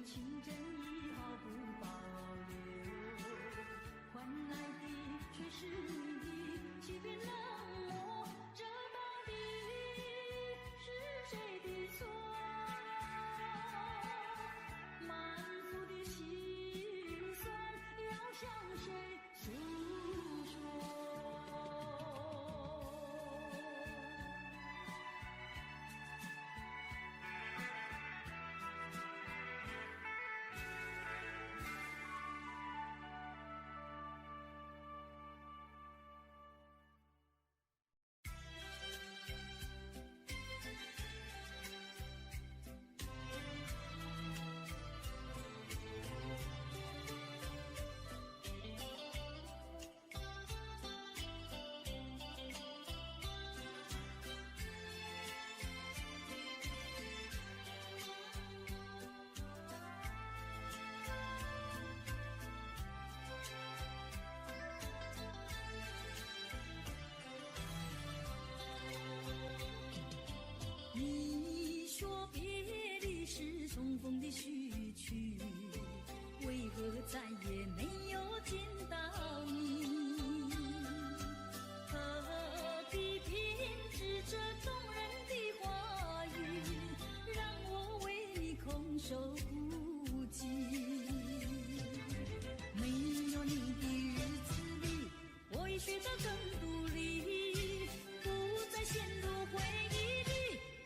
情真一毫不保留，换来的却是你的欺骗冷漠，这到底是谁的错？满腹的心酸要向谁诉说？你说别离是重逢的序曲，为何再也没有见到你？何必偏执这动人的话语，让我为你空守孤寂？没有你的日子里，我已学得更独立，不再陷入回忆里，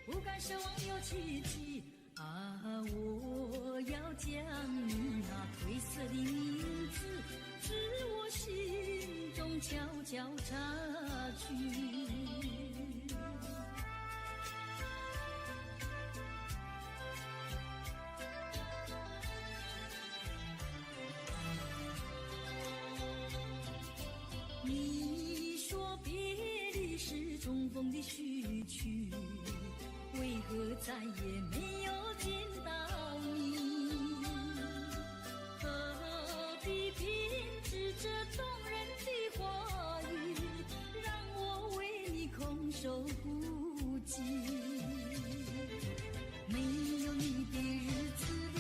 不敢奢望有奇迹啊！我要将你那褪色的名字，自我心中悄悄擦去。你说别离是重逢的序曲，为何再也没有见到你？何必偏执这动人的话语，让我为你空守孤寂？没有你的日子里，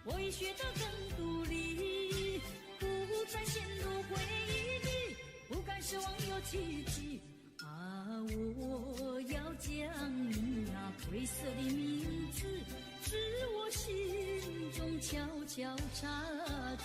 我已学得更独立，不再陷入回忆里，不敢奢望有奇迹啊！我要将你那褪色的名字，自我心中悄悄擦去。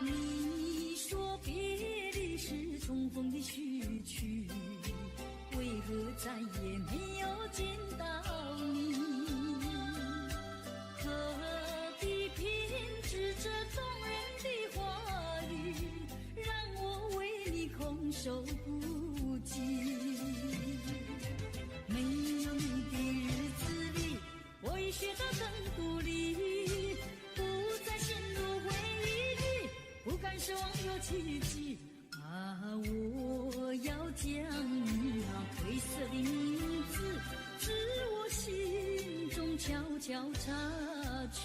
你说别离是重逢的序曲，为何再也没有见到你？何必偏执这动人的话语，让我为你空守孤寂？没有你的日子里，我已学得更独立，不再陷入回忆里，不敢奢望有奇迹啊！我要将你那褪色的名字，自我心中悄悄擦去。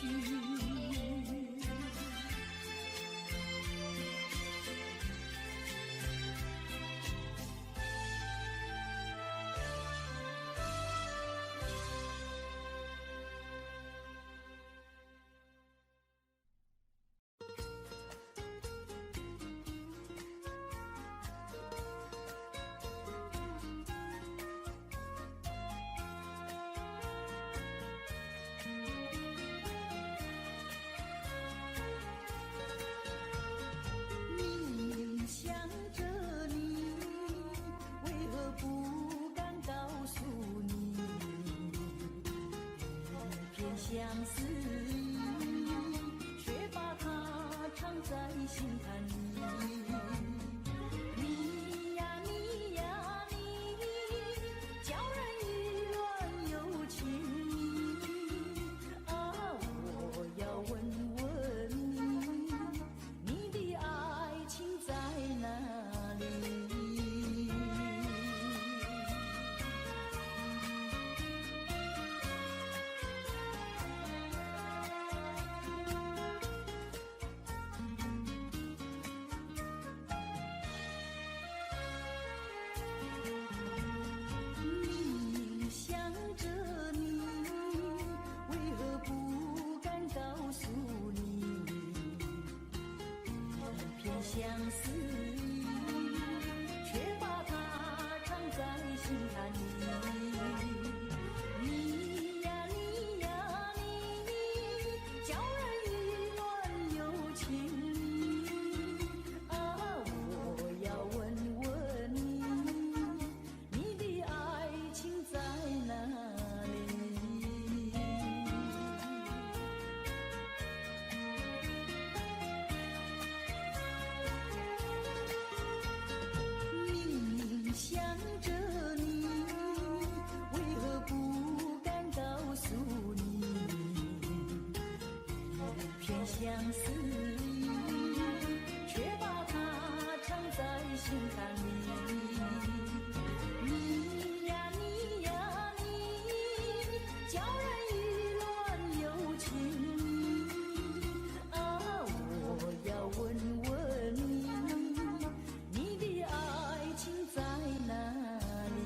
相思意，却把它藏在心坎里。你呀你呀你，叫人意乱又情迷啊！我要问问你，你的爱情在哪里？相思，却把它藏在心坎里。你呀你呀你，叫人意乱又情啊！我要问问你，你的爱情在哪里？想着你，为何不敢告诉你？一片相思意，却把它藏在心坎里。你呀你呀你，叫人意乱又情啊！我要问问你，你的爱情在哪里？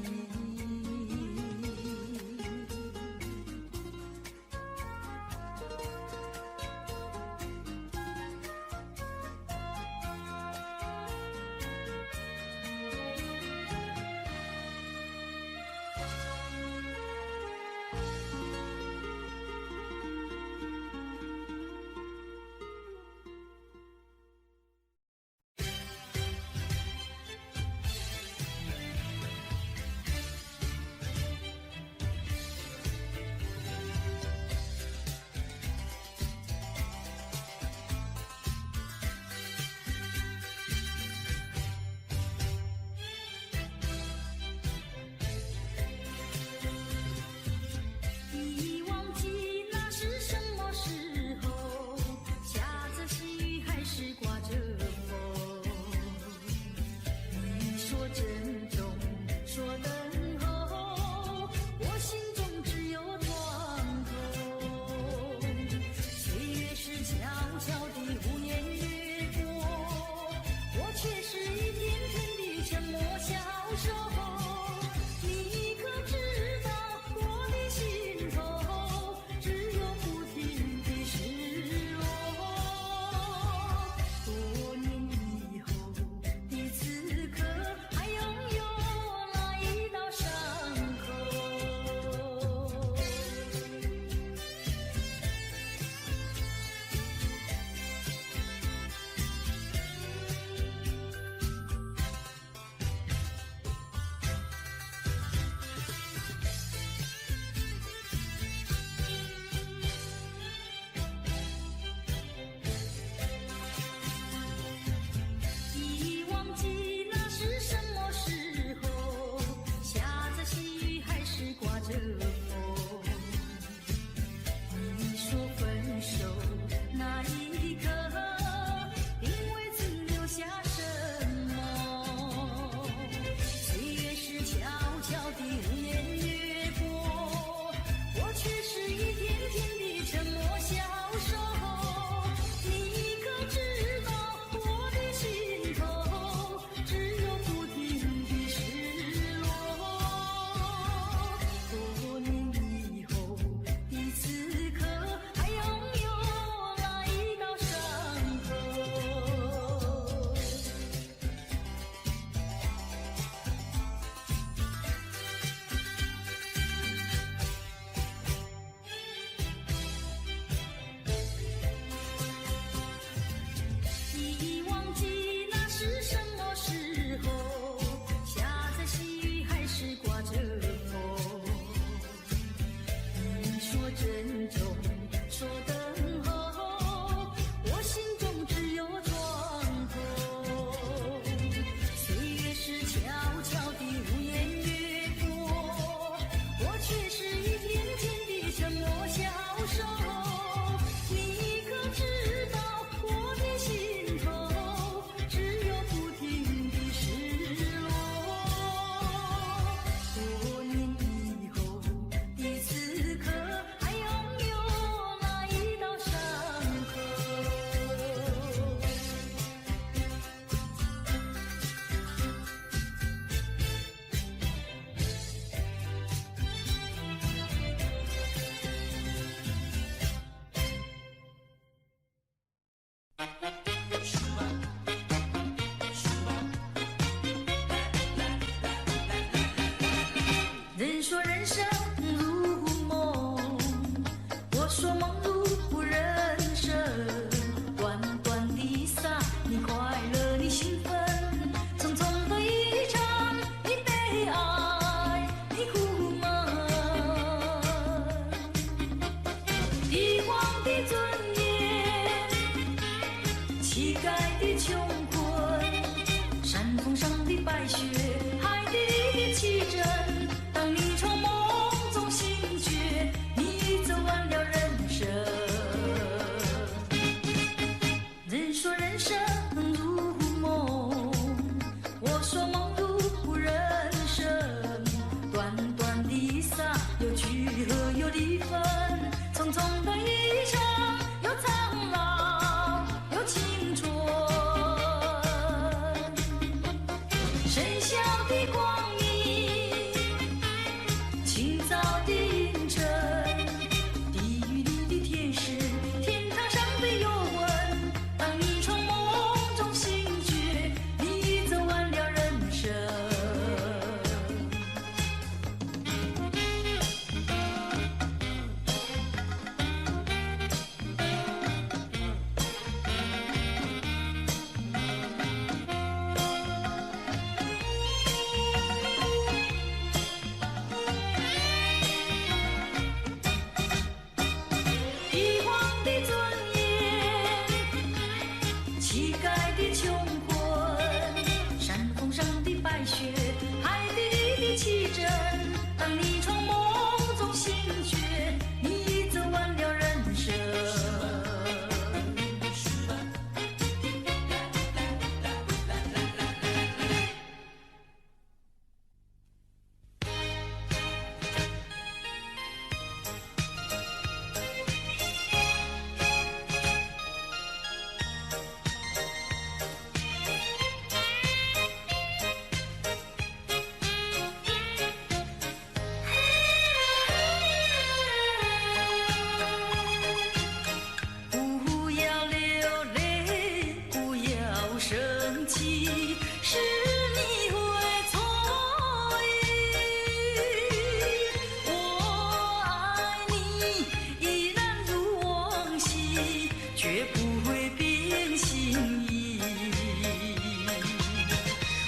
绝不会变心意。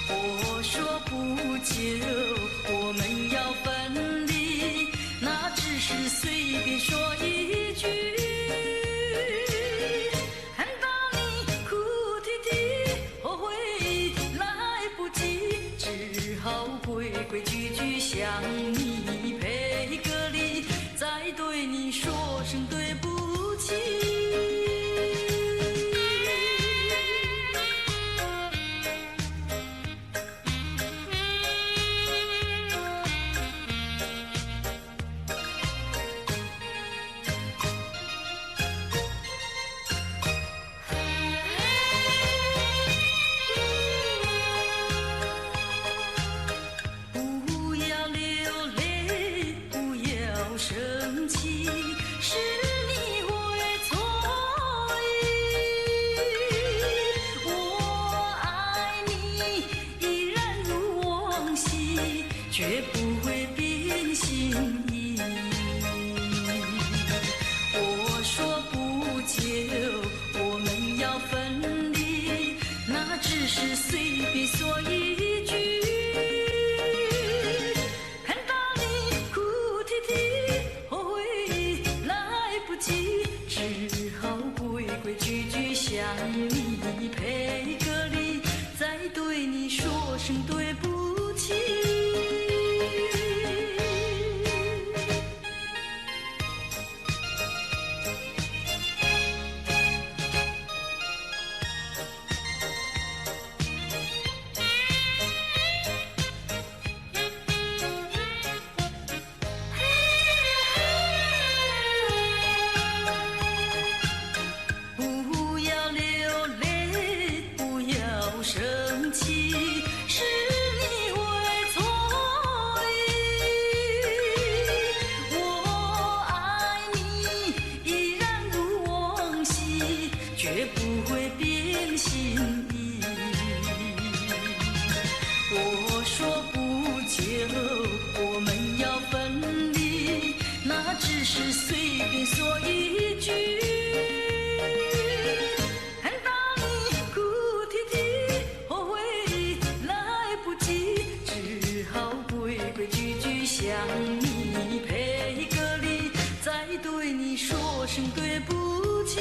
我说不久我们要分离，那只是随便说一句。看到你哭啼啼，后悔来不及，只好规规矩矩向你赔个礼，再对你说声对不起。绝不会变心意。我说不久我们要分离，那只是随便说一句。看到你哭啼啼，后悔来不及，只好规规矩矩向你赔个礼，再对你说声对不起。生气是你会错意，我爱你依然如往昔，绝不会变心意。我说不久我们要分离，那只是随便说一句。向你赔个礼，再对你说声对不起。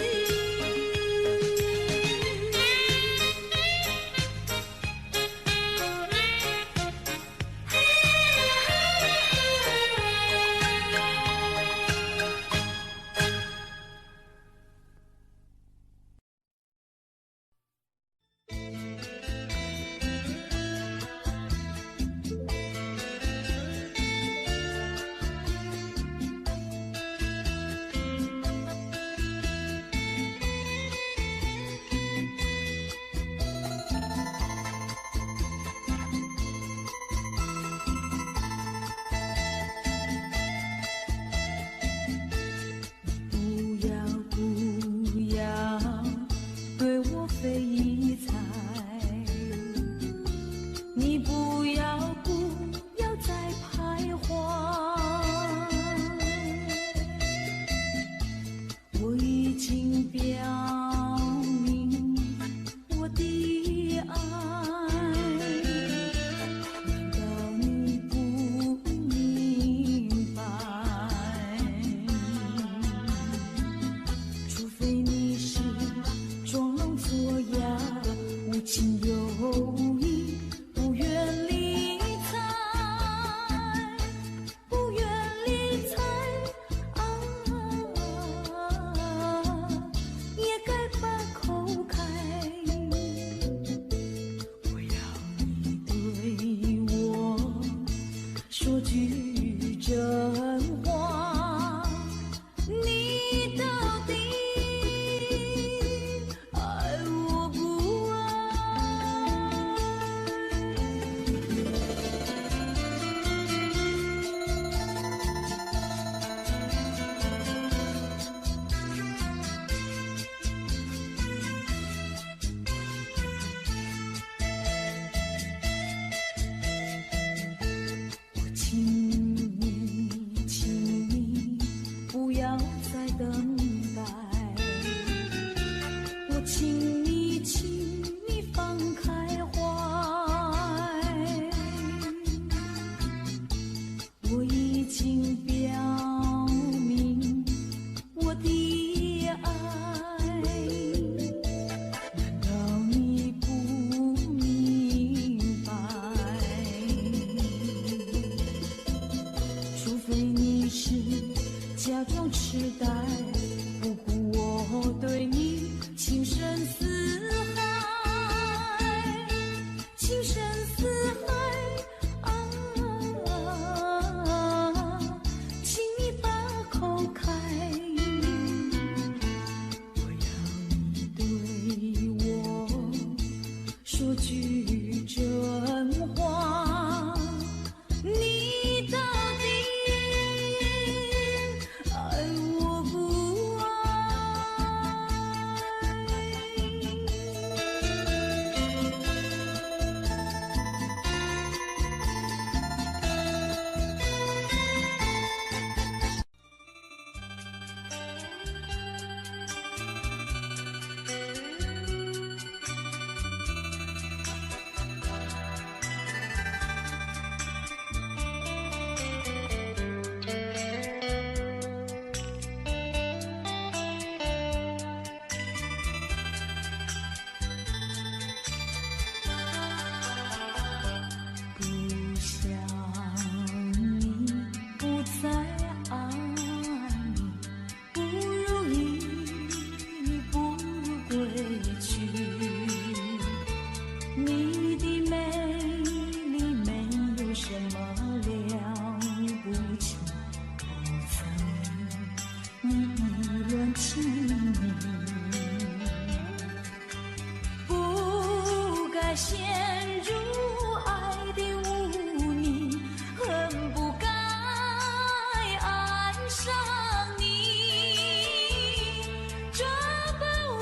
不该陷入爱的污泥，恨不该爱上你。这般无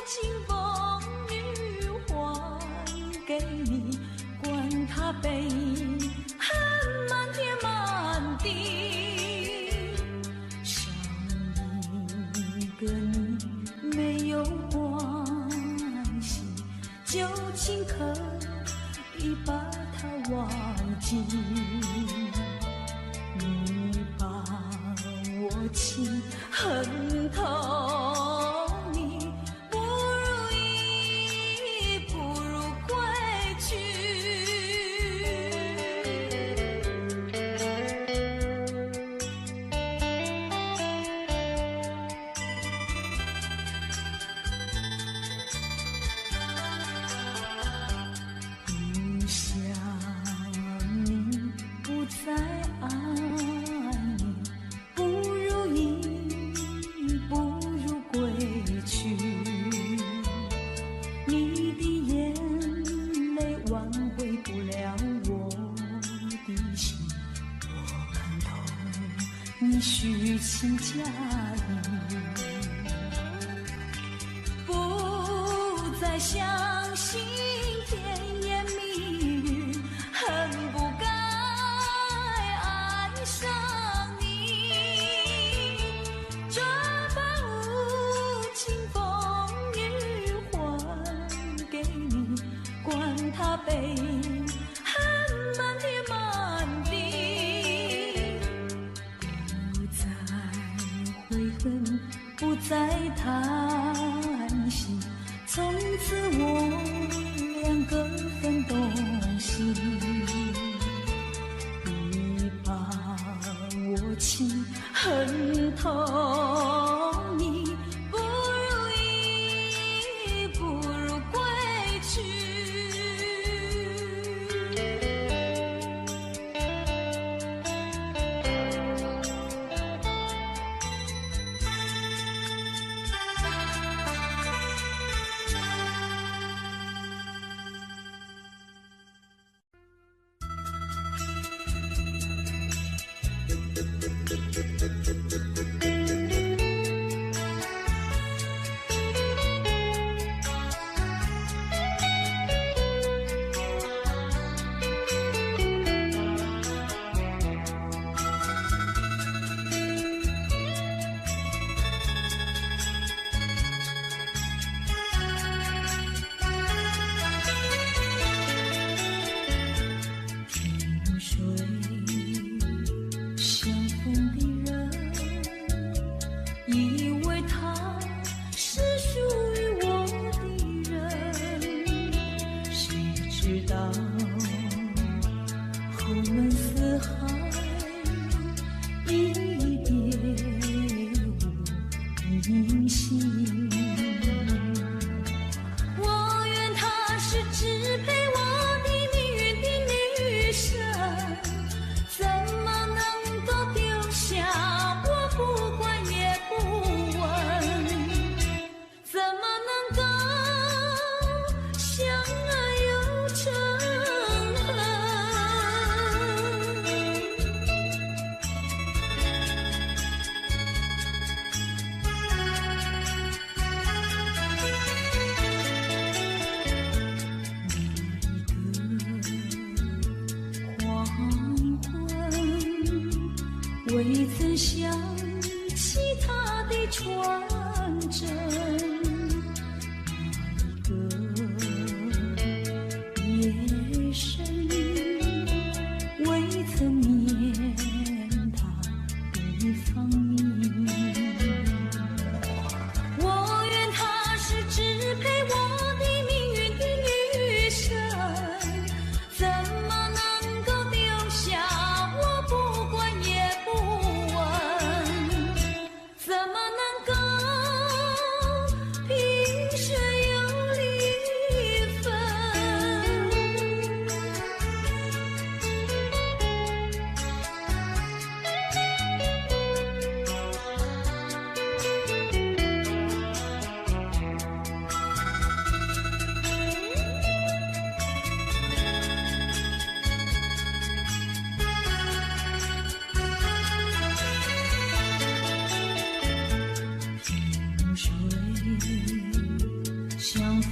情风雨还给你，管他悲恨满天满地，少一个你没有关系，就请可以把它忘记。你把我情恨透，你不如意，不如归去。不想你，不再爱你，不如意，不如归去。你的眼泪挽回不了我的心，我看透你虚情假意，不再相信甜言蜜语，恨不该爱上你。这般无情风雨还给你，管他悲恨满天满地。不再悔恨，不再叹息，从此我两个分东西。你把我情恨透，你不如意，不如归去。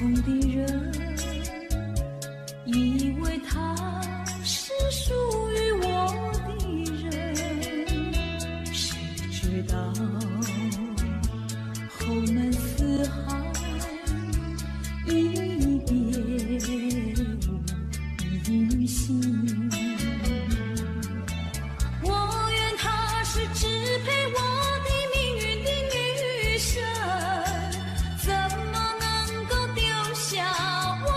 疯的人，以为他是属于我的人，谁知道后门四海，一别音信。我愿她是支配我的命运的女神，怎么能够丢下我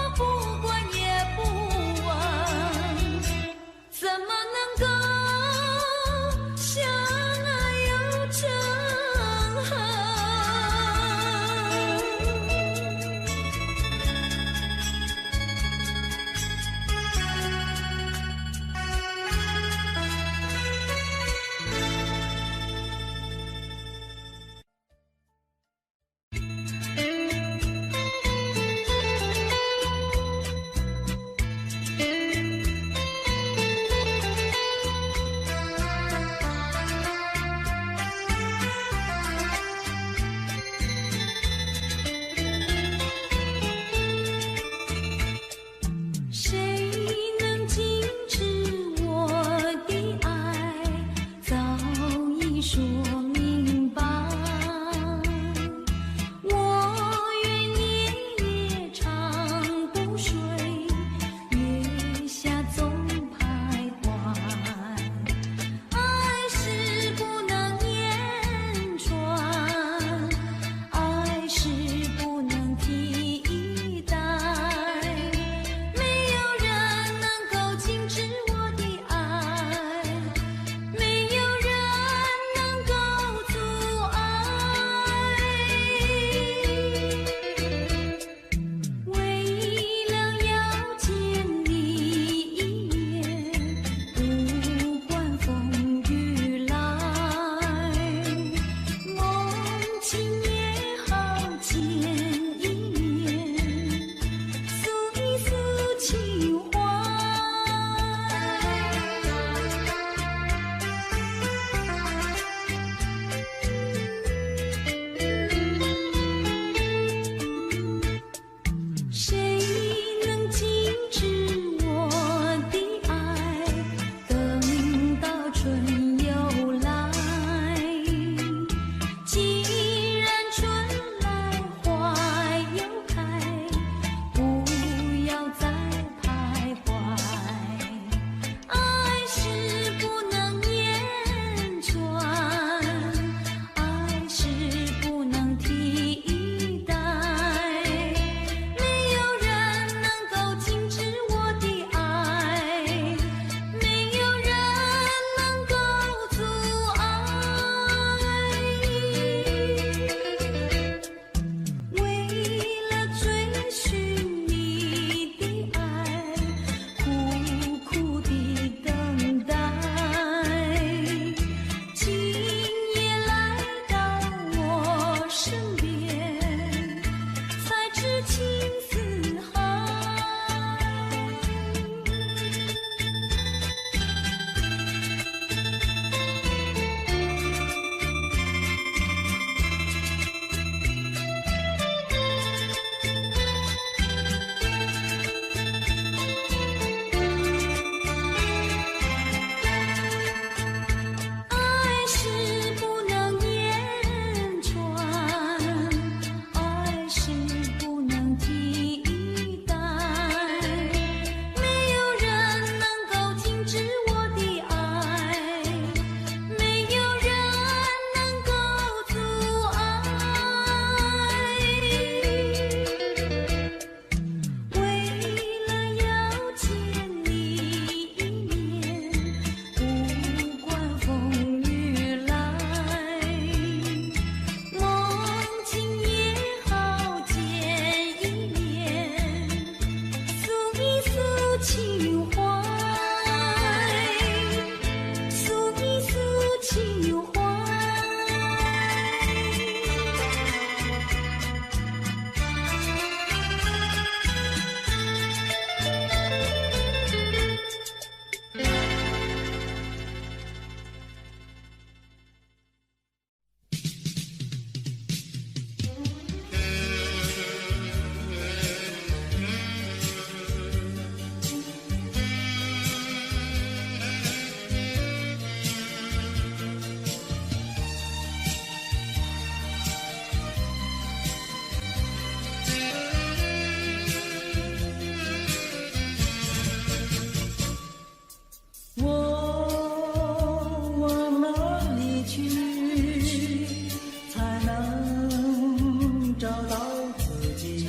找到自己，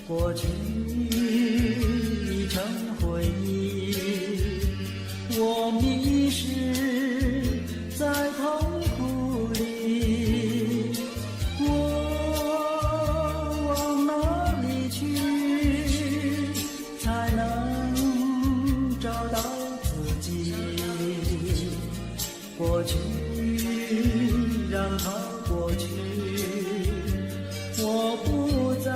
过去已成回忆，我迷失在痛苦里，我往哪里去才能找到自己？过去让它过去，我不再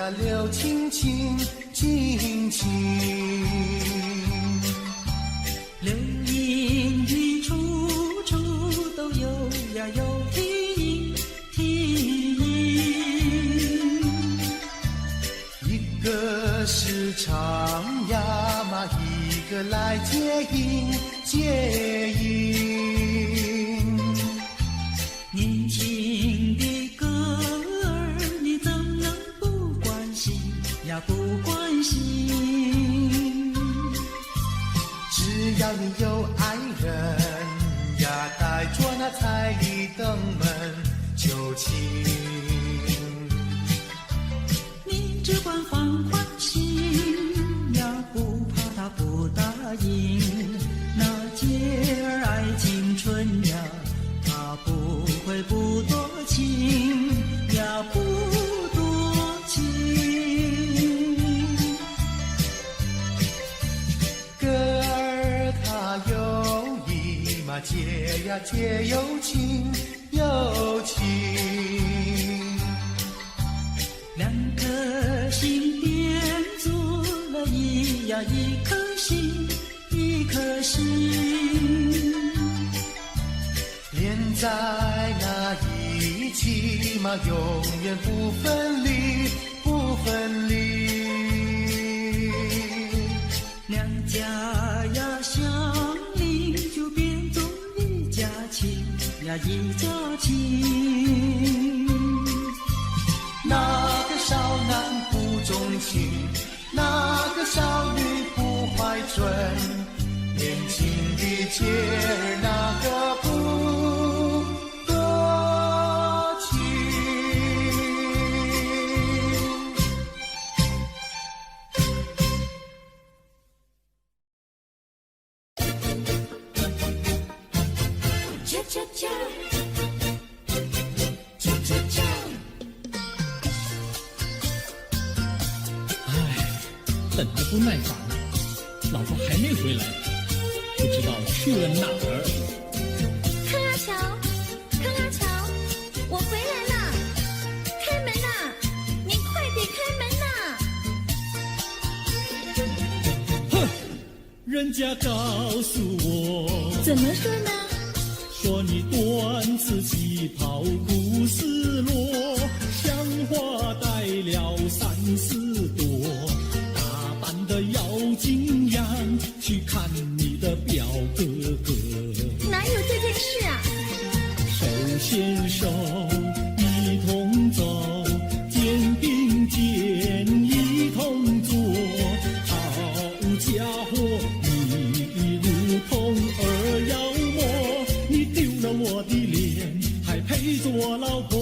呀柳青青青青，流萤的处处都有呀有啼音，一个是唱呀嘛，一个来接应接应。年轻的歌儿，你怎能不关心呀不关心？只要你有爱人呀，带着那彩礼登门就亲。你只管放宽心呀，不怕他不答应。那姐儿爱青春呀，他不会不多情呀，不多情。歌儿它有意嘛，结呀结有情有情。两颗心变作了一颗心，一颗心。连在那一起嘛，永远不分离，不分离。两家呀相邻，就变作一家亲呀一家亲。那个少男不钟情，那个少女不怀春，年轻的姐儿那个不多情。恰恰恰，恰恰恰。等得不耐烦了，老婆还没回来，不知道去了哪儿。康阿乔，康阿乔，我回来了，开门呐！你快点开门呐！哼，人家告诉我，怎么说呢？说你短次旗袍苦丝罗，像花戴了3、4朵。的妖精样去看你的表哥哥，哪有这件事啊？手牵手一同走，肩并肩一同坐。好家伙，你如同儿妖魔，你丢了我的脸，还陪着我老婆。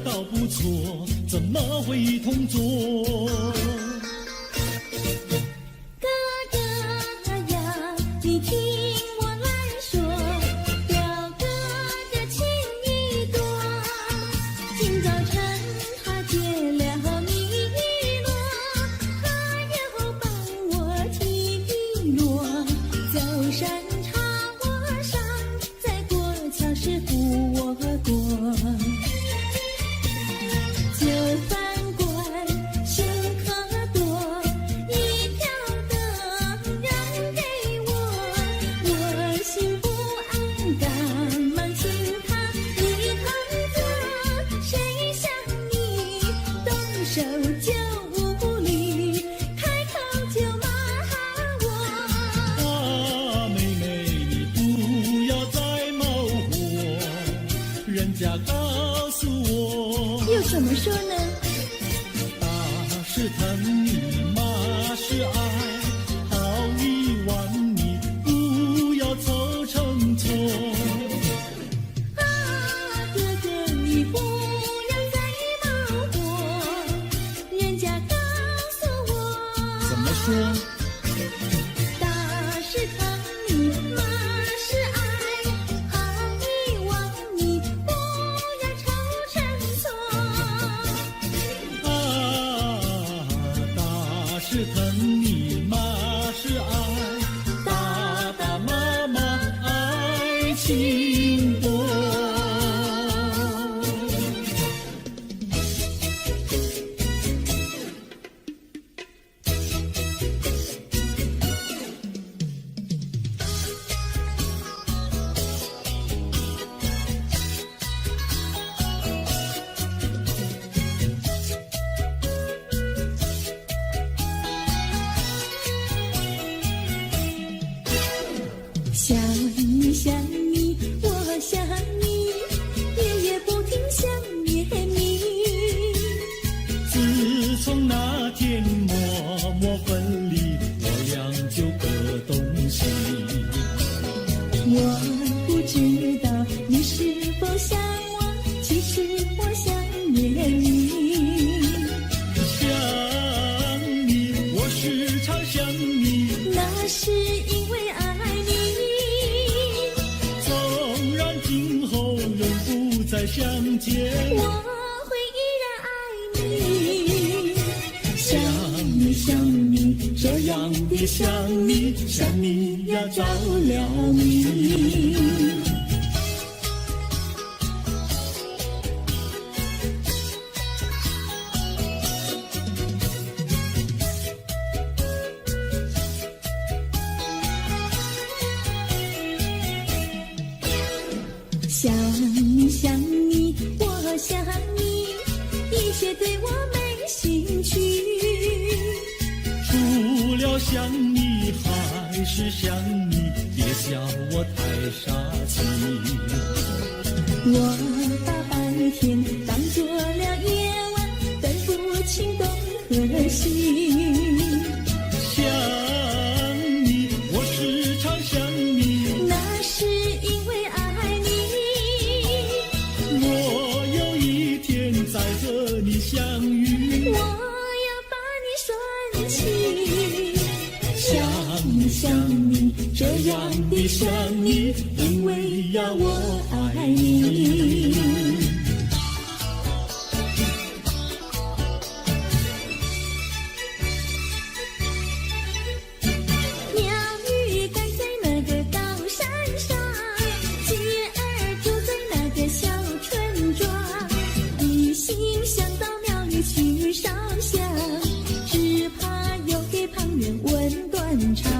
倒不错，怎么会一同坐？哥哥呀，你听我来说，表哥的情意多。今早晨他结了米罗，他又帮我提笔落。走山茶我上，再过桥是扶我过。就饭馆请客多，一条灯让给我，我心不安，赶忙请他一同坐。谁想你动手就无理，开口就骂我。啊，妹妹，你不要再冒火，人家告诉我，又怎么说呢？打是疼你，骂是爱，爱情多。想你想你，我想你，夜夜不停想念你。自从那天默默分离，我俩就各东西。我不知道你是否想我，其实我想念你。想你，我时常想你，那是因为爱你。纵然今后仍不再相见，我会依然爱你。想你想你，这样的想你，想你呀着了迷。想你想你，我想你，一切对我没兴趣。除了想你还是想你，别笑我太傻气。我把白天当作了夜晚，分不清东和西。想你，我时常想你，那是因为爱你。我有一天再和你相遇，我要把你拴起。想你想你，这样的想你，因为呀我爱你。鸟语赶在那个高山上，鸡儿住在那个小村庄。一心想到庙里去烧香，只怕又给旁人问断肠。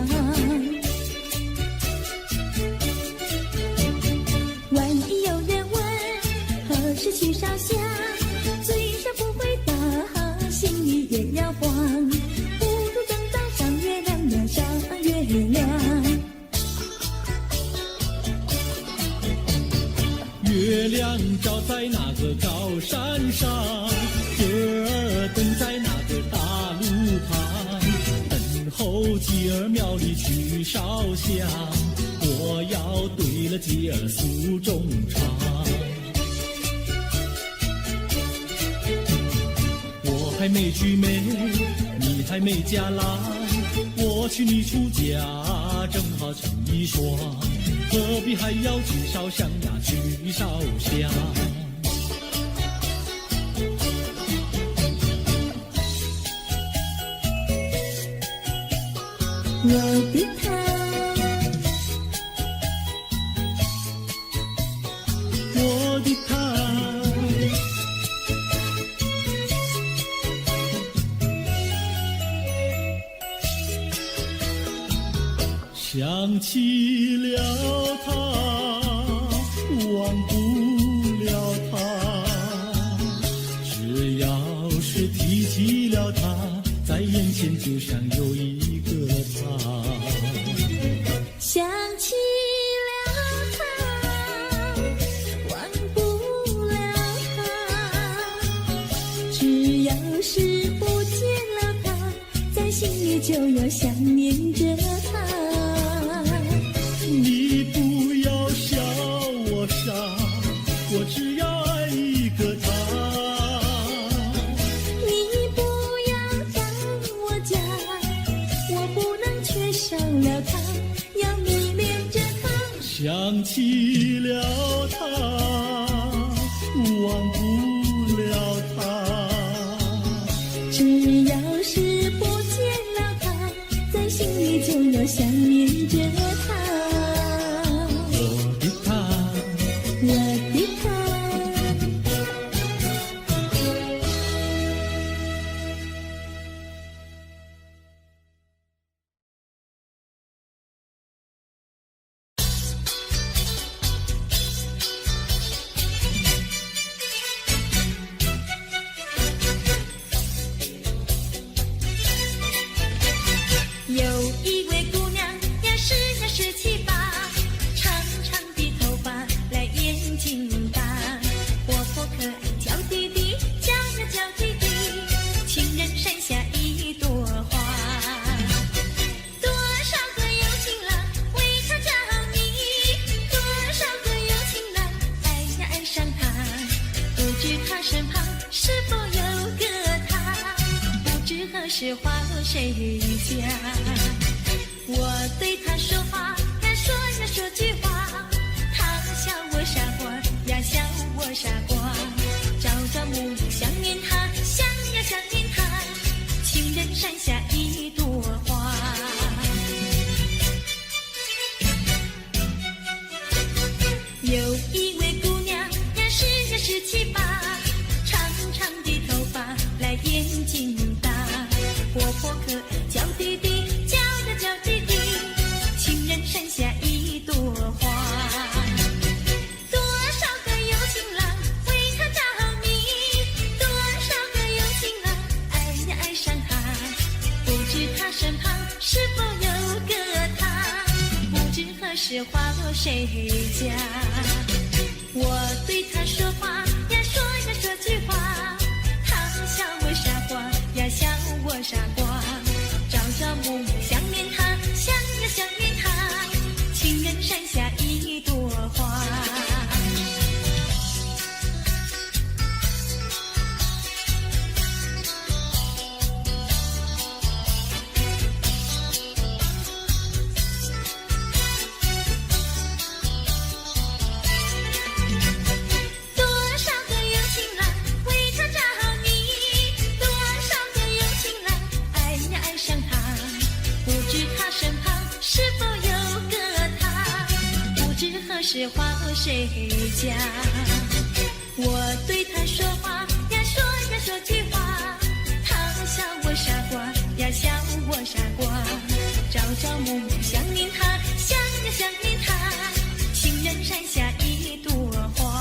万一有人问何时去烧香，嘴上不回答，心里也要慌。不如等到上月亮呀上月亮。月亮照在那个高山上，鸡儿等在那个大路旁，等候鸡儿庙里去烧香，我要对了鸡儿诉衷肠。我还没娶媒，你还没嫁来，我娶你出嫁正好成一双，何必还要去烧香呀去烧香。我的他，我的他，想起了他，忘不了他，只要是提起了他，在眼前就像有一个他。想起了他，忘不了他，只要是不见了他，在心里就要想念着他。你不要笑我傻，我只要爱一个他。你不要当我假，我不能缺少了他，要迷恋着他。想起了他，忘不了他，只要是不见了他，在心里就要想念着他。我的他，身旁是否有个他？不知何时花落谁家？我对他说话呀说句话，他笑我傻瓜呀笑我傻瓜。朝朝暮暮想念他，想呀想念他，情人山下一朵花。有一位姑娘呀17、18，长长的头发来眼睛大，活泼可爱娇滴滴，娇呀娇滴滴，情人山下一朵花。多少个有情郎为她着迷，多少个有情郎爱呀爱上她，不知她身旁是否有个他？不知何时花落谁家？我对他说话呀说句话，他笑我傻瓜呀笑我傻瓜。朝朝暮暮想念他，想呀想念他，情人山下一朵花。是花落谁家？我对他说话呀说句话，他笑我傻瓜呀笑我傻瓜。朝朝暮暮想念他，想呀想念他，情人山下一朵花。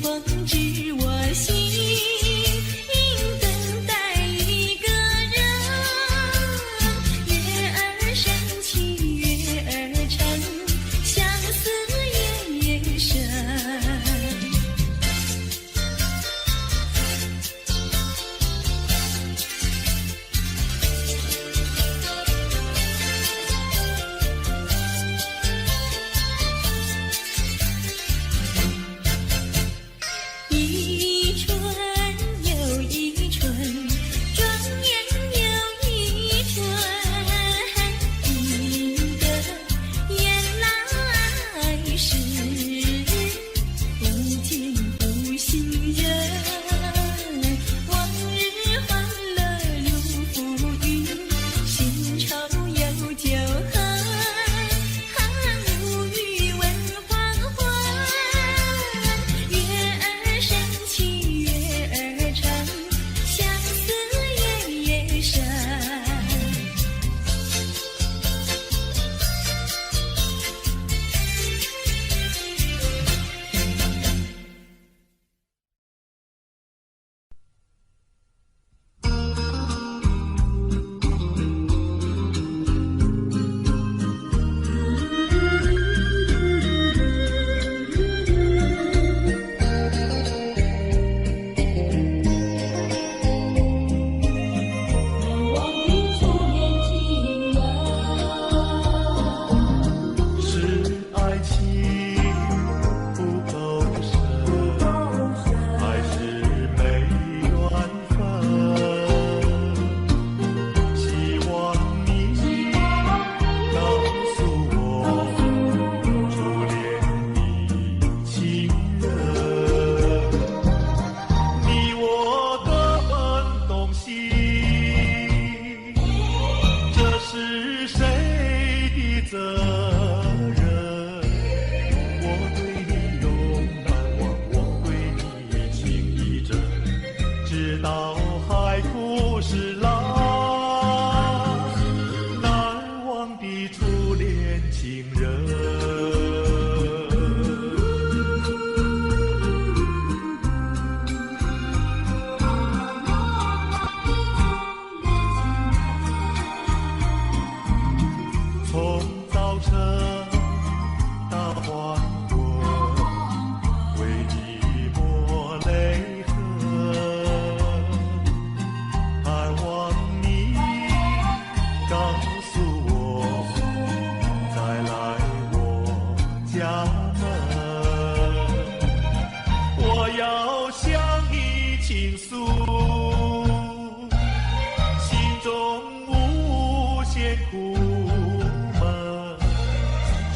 风知我心，等待一个人。月儿升起月儿沉，相思夜夜深。一春又一春，转眼又一春，一个原来是不见不信人。往日欢乐如浮云，新愁又旧恨，无语问黄昏。月儿升起月儿沉，相思夜夜深。是爱情不够深，还是没缘分？希望你告诉我，初恋的情人，你我各分东西，这是谁的责任？我对你永难忘，我对你情意真，直到海枯石烂，难忘的初恋情人。从早晨到黄昏，为你抹泪痕，盼望你告诉我，再来我家门。我要向你倾诉，心中无限苦闷。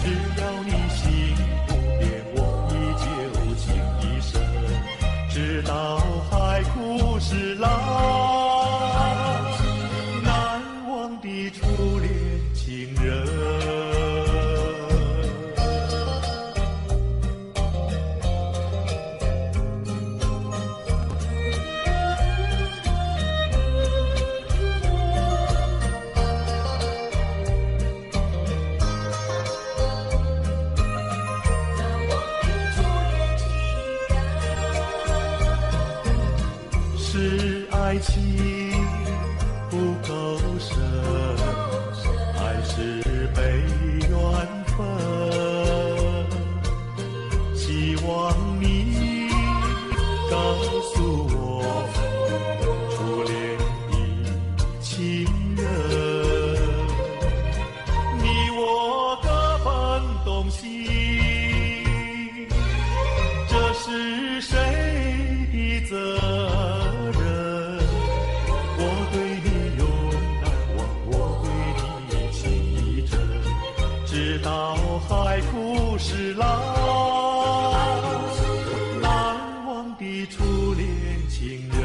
只要你心不变，我依旧情一生，直到海枯石烂，难忘的初恋情人。是爱情不够深，还是没缘分？希望你告诉我，初恋的情人，你我各分东西，这是谁的责任？我对你永难忘，我对你情意真，直到海枯石烂，难忘的初恋情人。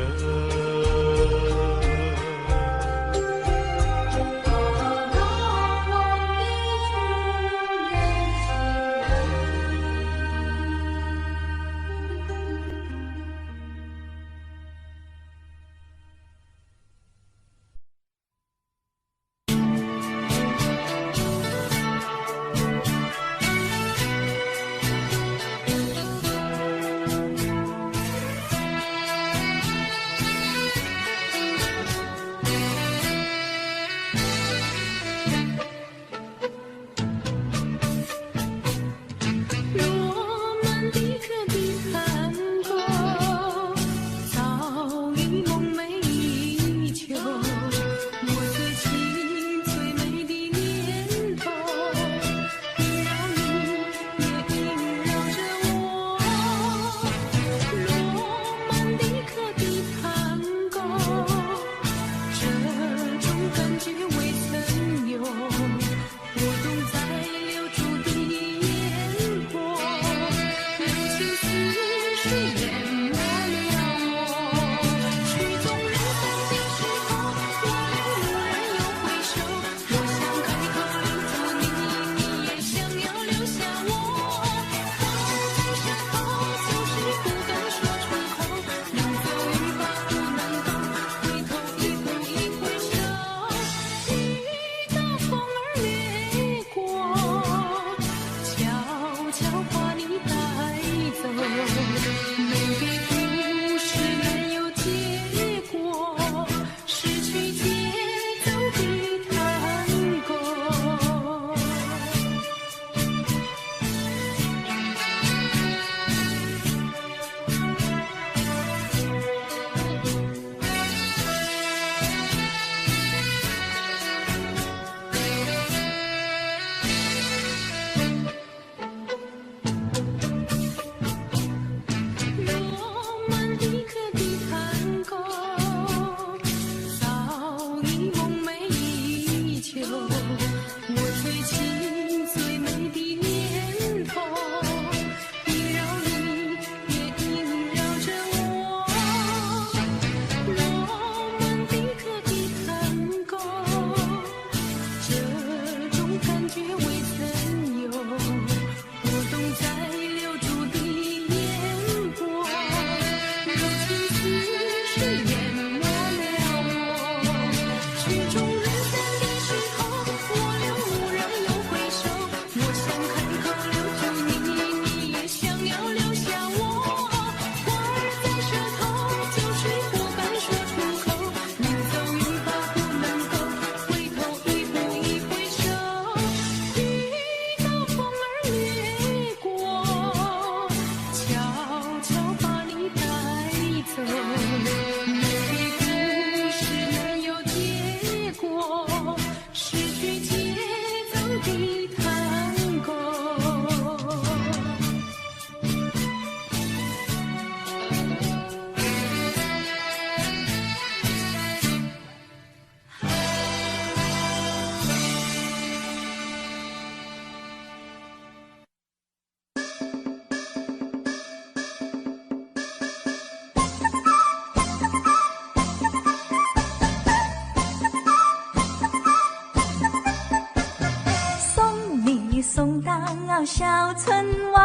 了小村外，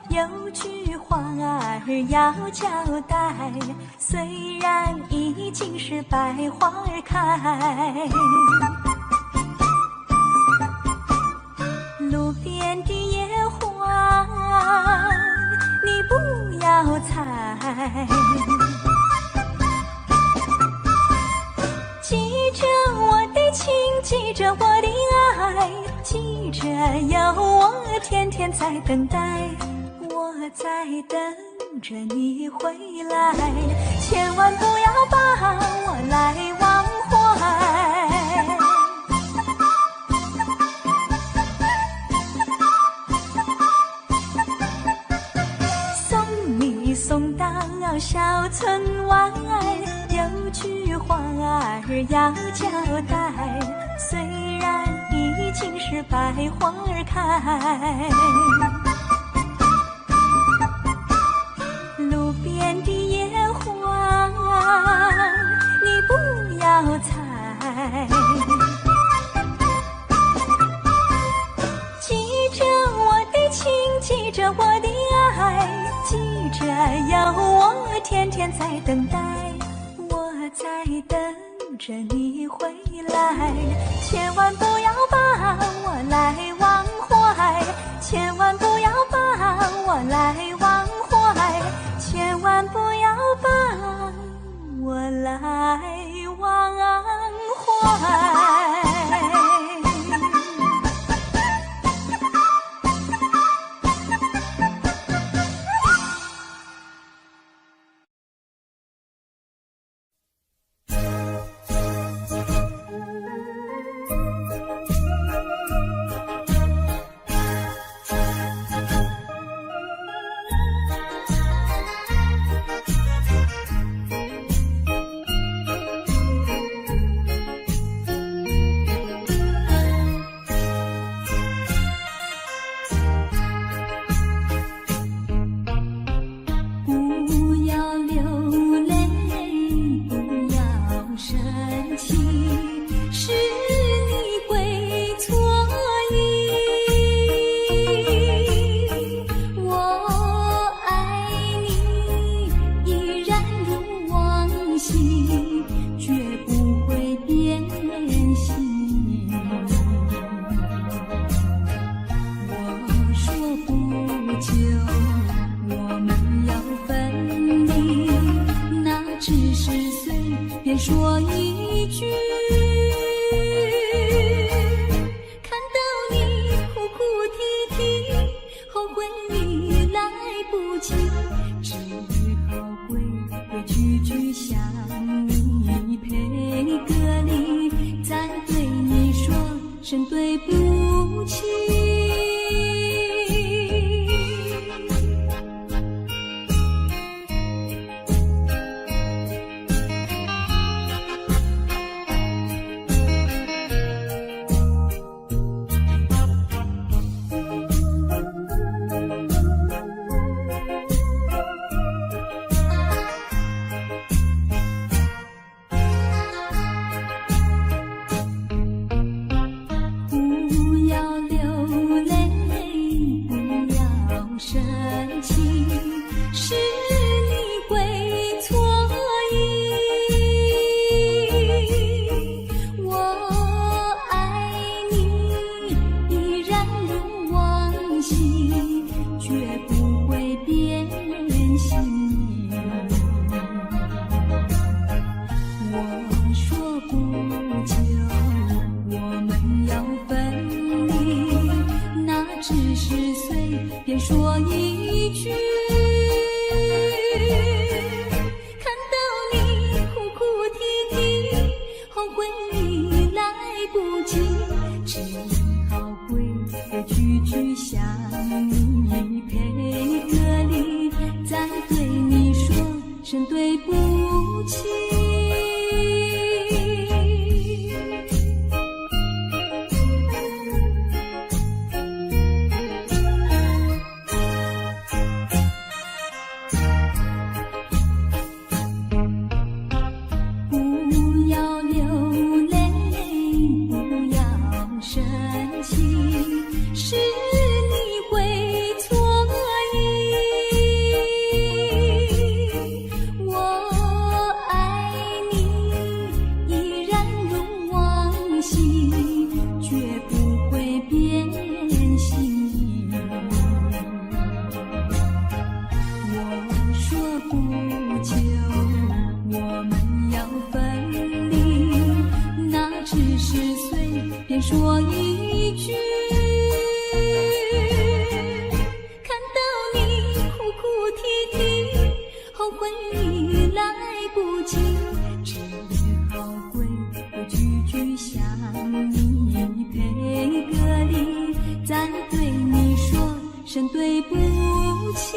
有句话儿要交代，虽然已经是百花儿开，路边的野花你不要采，记着我的情，记着我的爱，记着有我天天在等待，我在等着你回来，千万不要把我来忘怀。送你送到小村外，有句话儿要交代，虽然已经是百花儿开，路边的野花你不要采，记着我的情，记着我的爱，记着有我天天在等待，我在等着你回来，千万不要把我来忘怀，千万不要把我来忘怀，千万不要把我来忘怀。说一句，看到你哭哭啼啼，后悔你来不及，只好规规矩矩向你赔个礼，再对你说声对不起。说一句，看到你哭哭啼啼，后悔你来不及，只好规规矩矩向你赔个礼，再对你说声对不起。是你说一句，看到你哭哭啼啼，后悔已来不及，只好规规矩矩向你赔个礼，再对你说声对不起。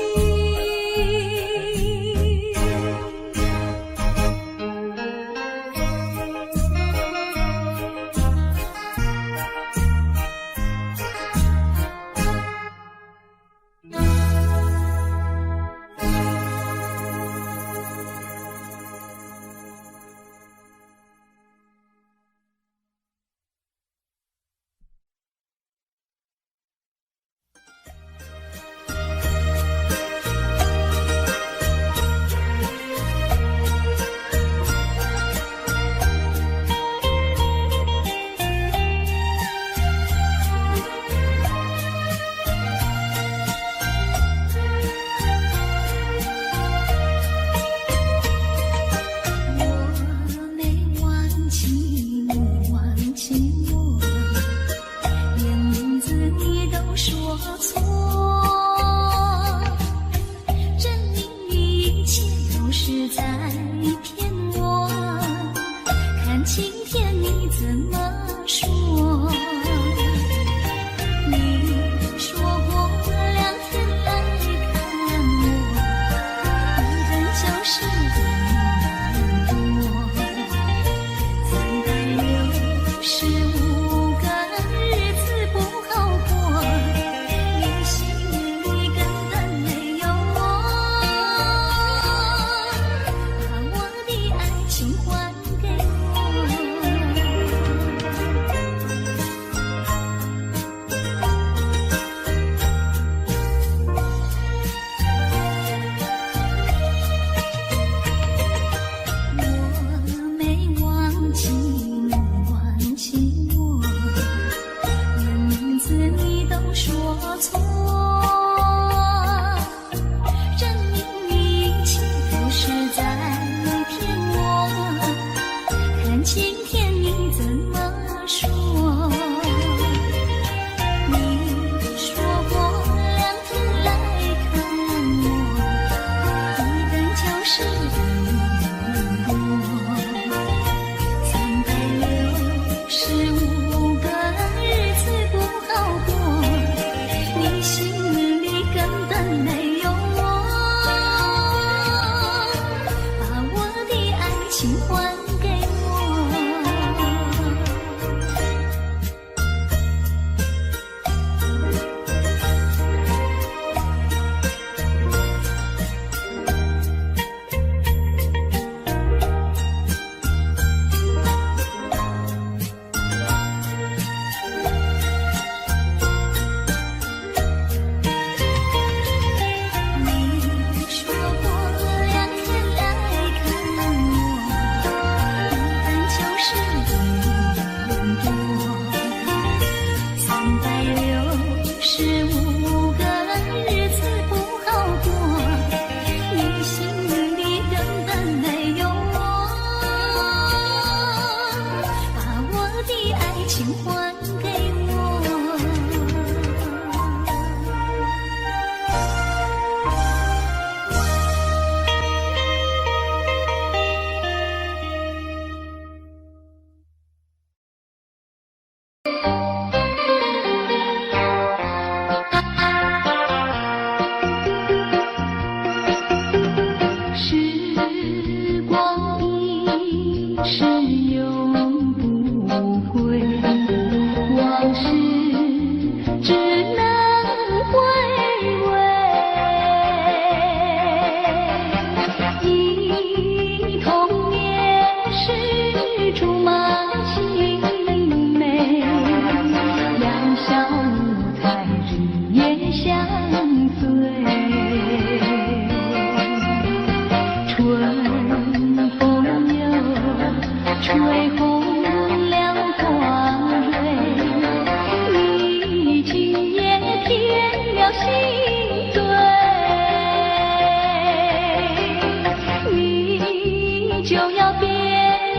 就要变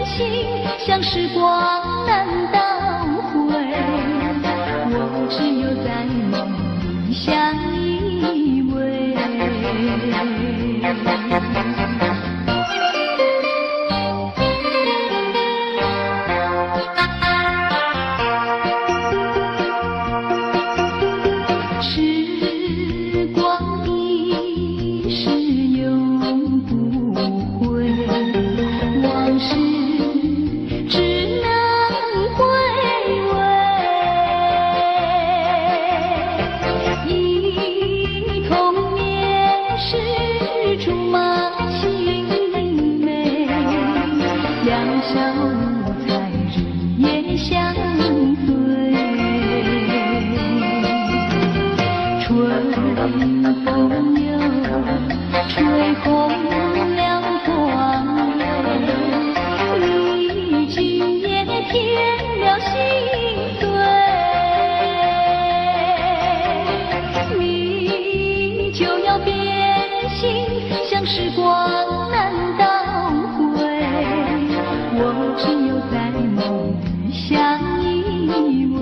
心，像时光难倒回。只有在梦里相依偎。时光一逝永不回，往事只能回味。忆童年时竹马青梅，两小无猜日夜相随。春风又吹红了黄梅，你今夜添了心碎，你就要变心，像时光难倒回，我只有在梦里相依偎。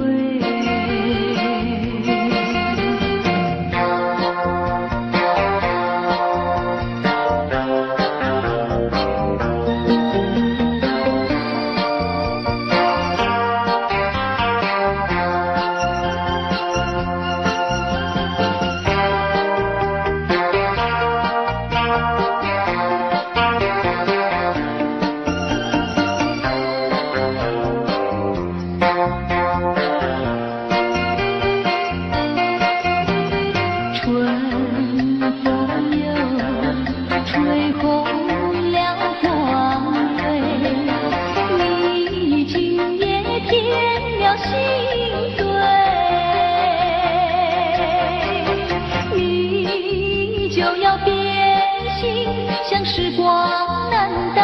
时光难倒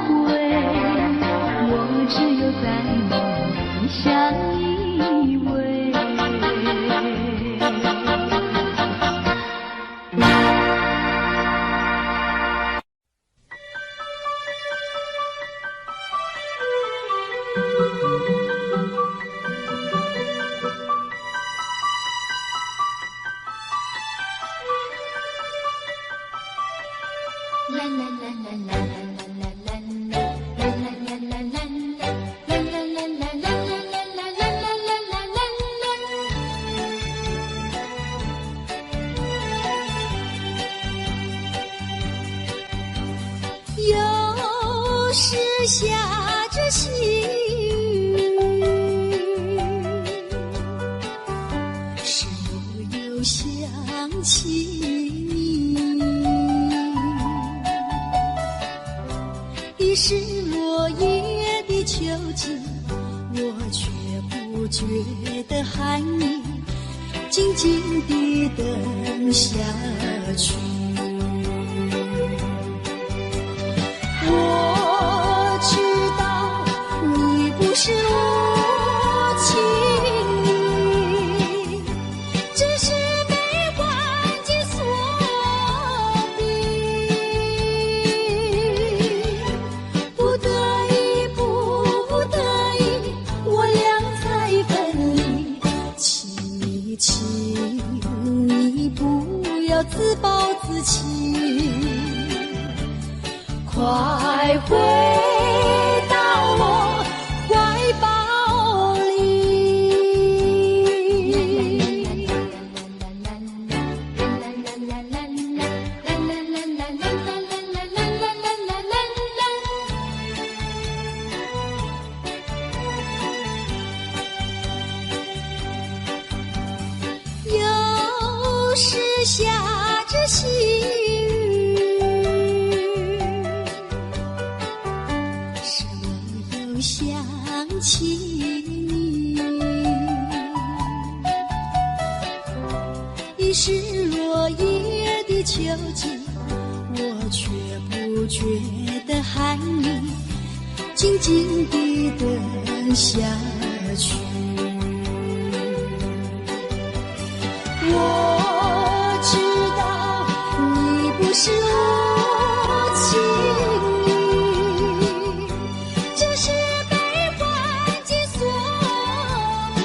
回，我只有在梦里相依偎。有时下着细雨，是我又想起你。已是落叶的秋季，我却不觉得寒意，静静地等下去。我知道你不是无情意，只是被环境所逼，不得已，不得已，我俩才分离。请你不要自暴自弃，快回到我怀抱里。有时下着细想起你，已是落叶的秋季，我却不觉得寒意，静静地等下去。我知道你不是无情意，只是被环境所逼，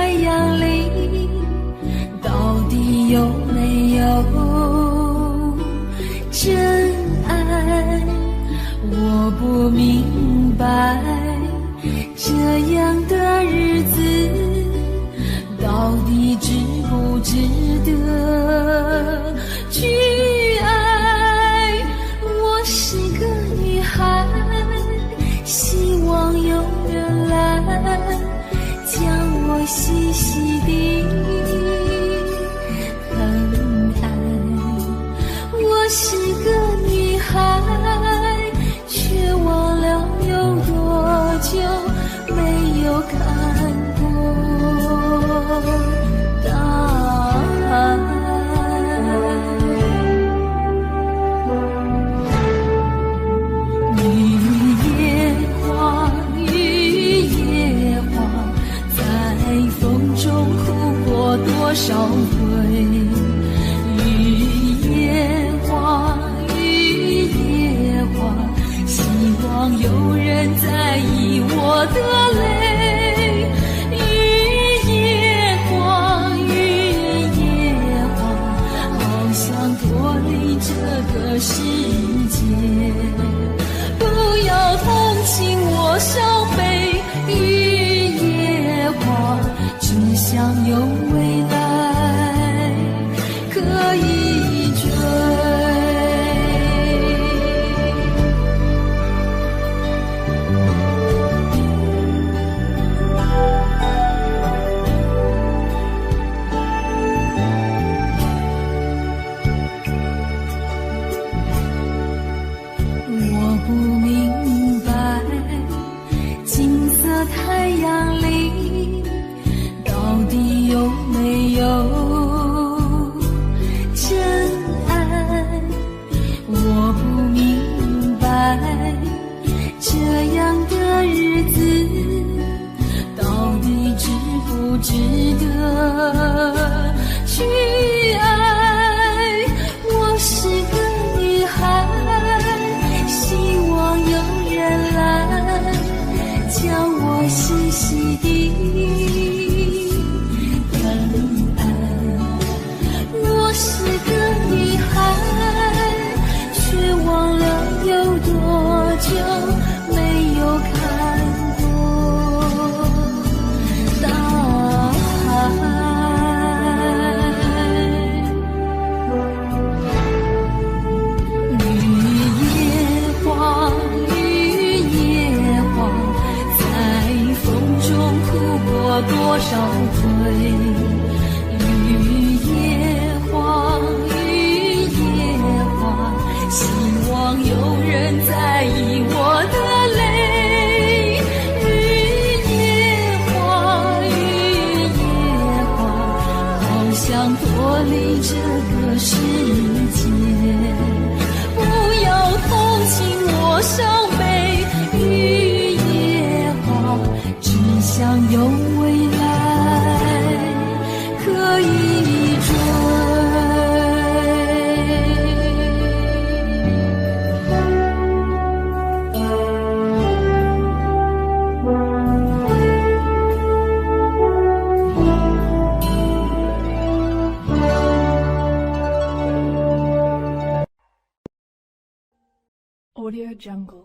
太阳里，到底有没有真爱？我不明白，这样的日子到底值不值得去爱？我是个女孩，希望有人来将我细细地疼爱。我是个女孩，却忘了有多久没有看过大海。雨夜花，雨夜花，在风中哭过多少回？雨夜花，雨夜花，希望有人在意我的泪。雨夜花，雨夜花，好想脱离这个世界，不要同情我伤悲。雨夜花，只想有未来可以追。我不明白，金色太阳里到底有没有真爱？我不明白，这样的日子到底值不值得去爱？我是个女孩，希望有人来将我细细地疼爱。我是个女孩，却忘了有多久没有看过大海。多少回？雨夜花，雨夜花，希望有人在意我的泪。雨夜花，雨夜花，好想脱离这个世界，不要同情我伤悲。雨夜花，只想有未来可以追。Audio Jungle.